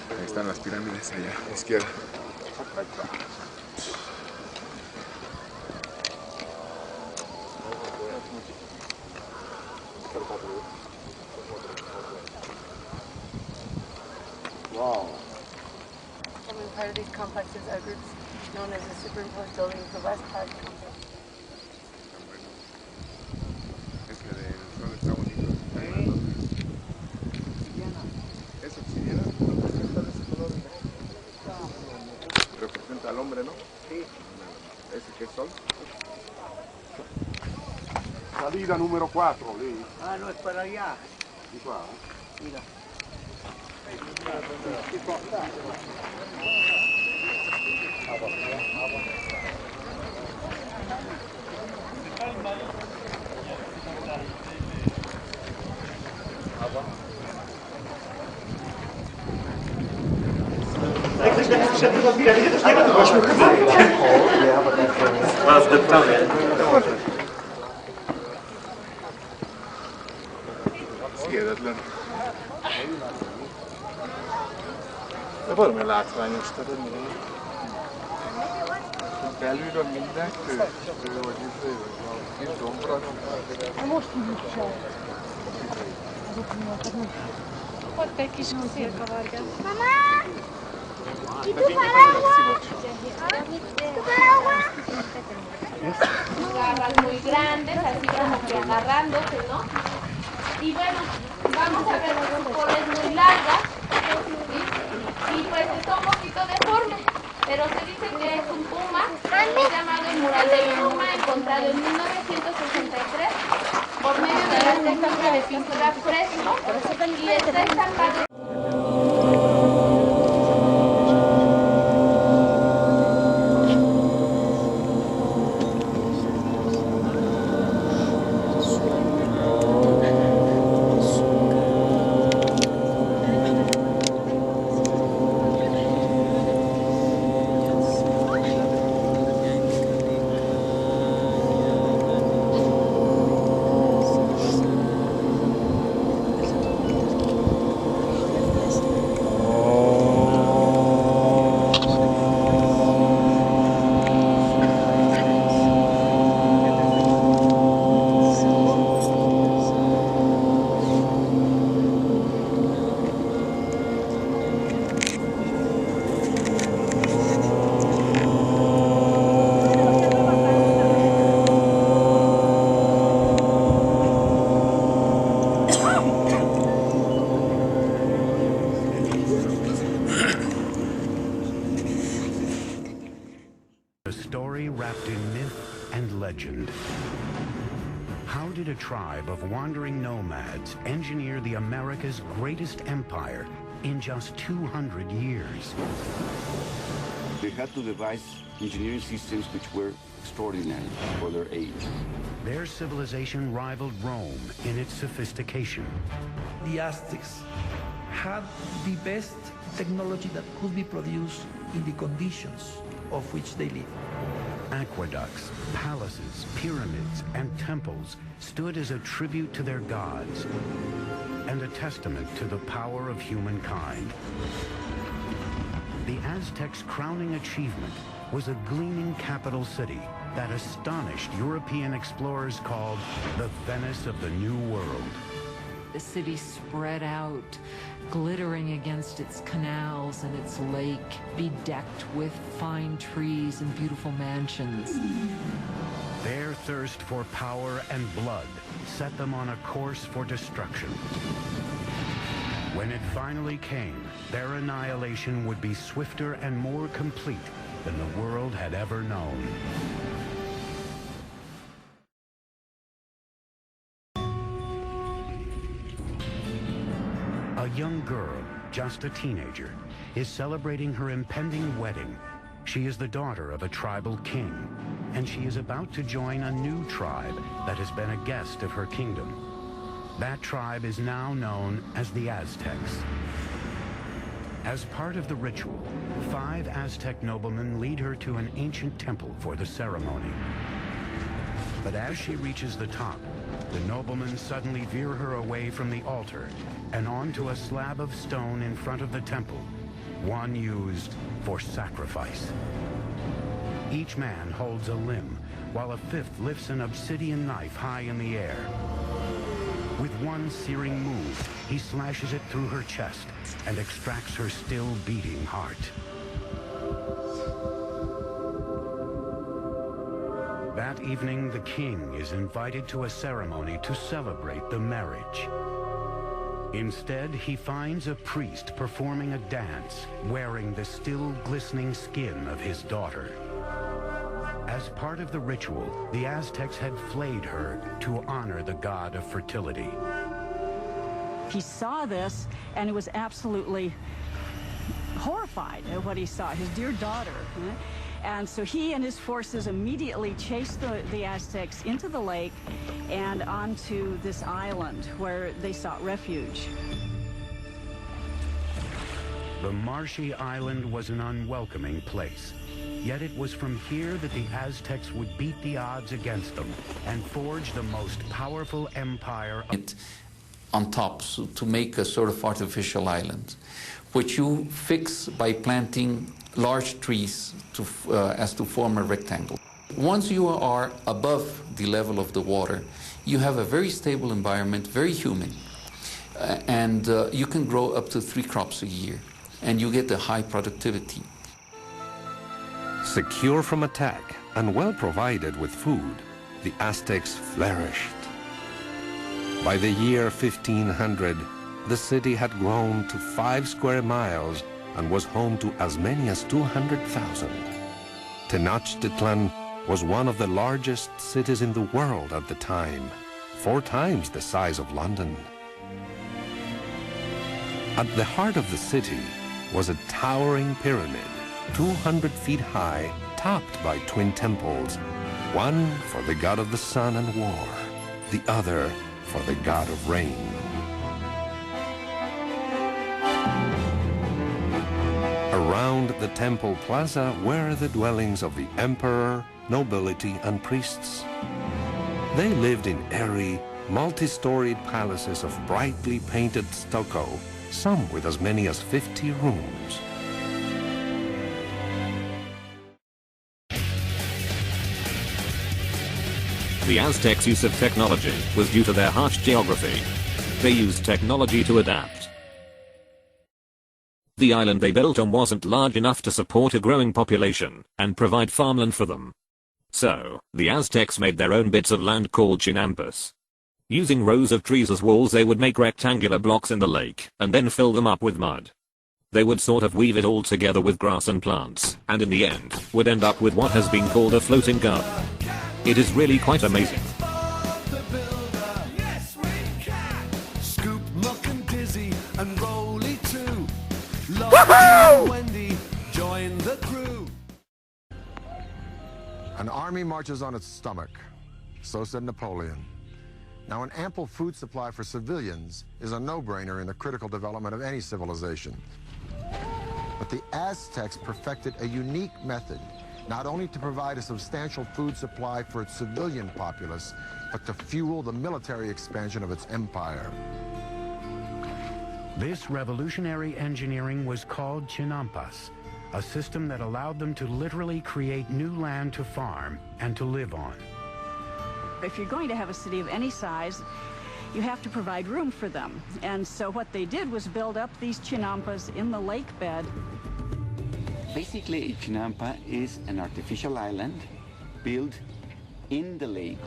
Ahí están las pirámides allá a la izquierda. Wow. Part of these complexes are groups known as the superimposed buildings, the West Park complex. Ese del sol está bonito. ¿Es obsidiana? ¿Representa de ese color? Representa al hombre, ¿no? Sí. ¿Ese que es sol? Salida número 4, lì. Ah, no, es para allá. Di qua? Mira. Masz deptane. Hihetetlen. De valami látványos, tudod mi? Belülről minden kő, hogy kis dombra. Most hívjuk se. Ott egy kis szélkavargás. Mamá, ¿y tu paraguas? ¿Tu paraguas? Garras muy grandes, así como que agarrándose, ¿no? Y bueno, vamos a ver su cola es muy larga, ¿sí? Y pues está un poquito deforme, pero se dice que es un puma, es llamado el mural del puma, encontrado en 1963 por medio de la técnica de pintura fresco, y está estampado. How did a tribe of wandering nomads engineer the America's greatest empire in just 200 years? They had to devise engineering systems which were extraordinary for their age. Their civilization rivaled Rome in its sophistication. The Aztecs had the best technology that could be produced in the conditions of which they lived. Aqueducts, palaces, pyramids, and temples stood as a tribute to their gods and a testament to the power of humankind. The Aztecs' crowning achievement was a gleaming capital city that astonished European explorers called the Venice of the New World. The city spread out, glittering against its canals and its lake, bedecked with fine trees and beautiful mansions. Their thirst for power and blood set them on a course for destruction. When it finally came, their annihilation would be swifter and more complete than the world had ever known. A young girl, just a teenager, is celebrating her impending wedding. She is the daughter of a tribal king, and she is about to join a new tribe that has been a guest of her kingdom. That tribe is now known as the Aztecs. As part of the ritual, 5 Aztec noblemen lead her to an ancient temple for the ceremony. But as she reaches the top, the noblemen suddenly veer her away from the altar and onto a slab of stone in front of the temple, one used for sacrifice. Each man holds a limb, while a fifth lifts an obsidian knife high in the air. With one searing move, he slashes it through her chest and extracts her still beating heart. That evening, the king is invited to a ceremony to celebrate the marriage. Instead, he finds a priest performing a dance, wearing the still glistening skin of his daughter. As part of the ritual, the Aztecs had flayed her to honor the god of fertility. He saw this and was absolutely horrified at what he saw, his dear daughter. And so he and his forces immediately chased the Aztecs into the lake and onto this island where they sought refuge. The marshy island was an unwelcoming place. Yet it was from here that the Aztecs would beat the odds against them and forge the most powerful empire. On top, so to make a sort of artificial island, which you fix by planting large trees as to form a rectangle. Once you are above the level of the water, you have a very stable environment, very humid, and you can grow up to 3 crops a year, and you get a high productivity. Secure from attack and well provided with food, the Aztecs flourished. By the year 1500, the city had grown to 5 square miles and was home to as many as 200,000. Tenochtitlan was one of the largest cities in the world at the time, 4 times the size of London. At the heart of the city was a towering pyramid, 200 feet high, topped by twin temples, one for the god of the sun and war, the other for the god of rain. Around the temple plaza were the dwellings of the emperor, nobility, and priests. They lived in airy, multi-storied palaces of brightly painted stucco, some with as many as 50 rooms. The Aztecs' use of technology was due to their harsh geography. They used technology to adapt. The island they built on wasn't large enough to support a growing population and provide farmland for them. So, the Aztecs made their own bits of land called chinampas. Using rows of trees as walls, they would make rectangular blocks in the lake and then fill them up with mud. They would sort of weave it all together with grass and plants, and in the end, would end up with what has been called a floating garden. It is really quite amazing. Wendy, join the crew. An army marches on its stomach. So said Napoleon. Now, an ample food supply for civilians is a no-brainer in the critical development of any civilization. But the Aztecs perfected a unique method, not only to provide a substantial food supply for its civilian populace, but to fuel the military expansion of its empire. This revolutionary engineering was called chinampas, a system that allowed them to literally create new land to farm and to live on. If you're going to have a city of any size, you have to provide room for them. And so what they did was build up these chinampas in the lake bed. Basically, a chinampa is an artificial island built in the lake.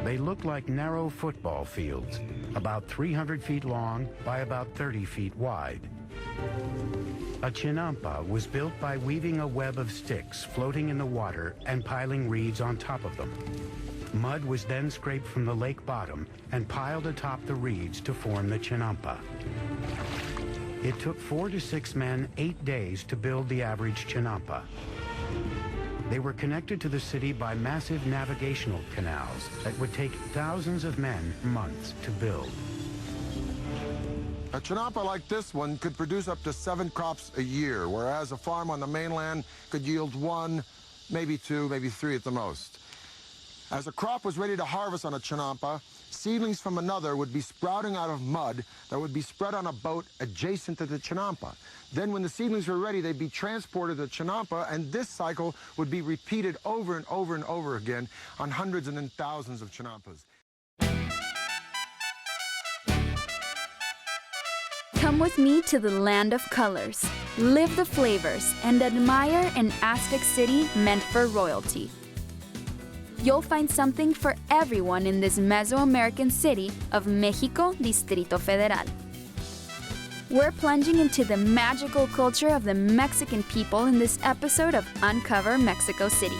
They look like narrow football fields, about 300 feet long by about 30 feet wide. A chinampa was built by weaving a web of sticks floating in the water and piling reeds on top of them. Mud was then scraped from the lake bottom and piled atop the reeds to form the chinampa. It took 4 to 6 men 8 days to build the average chinampa. They were connected to the city by massive navigational canals that would take thousands of men months to build. A chinampa like this one could produce up to 7 crops a year, whereas a farm on the mainland could yield 1, maybe 2, maybe 3 at the most. As a crop was ready to harvest on a chinampa, seedlings from another would be sprouting out of mud that would be spread on a boat adjacent to the chinampa. Then when the seedlings were ready, they'd be transported to the chinampa, and this cycle would be repeated over and over and over again on hundreds and then thousands of chinampas. Come with me to the land of colors. Live the flavors and admire an Aztec city meant for royalty. You'll find something for everyone in this Mesoamerican city of Mexico, Distrito Federal. We're plunging into the magical culture of the Mexican people in this episode of Uncover Mexico City.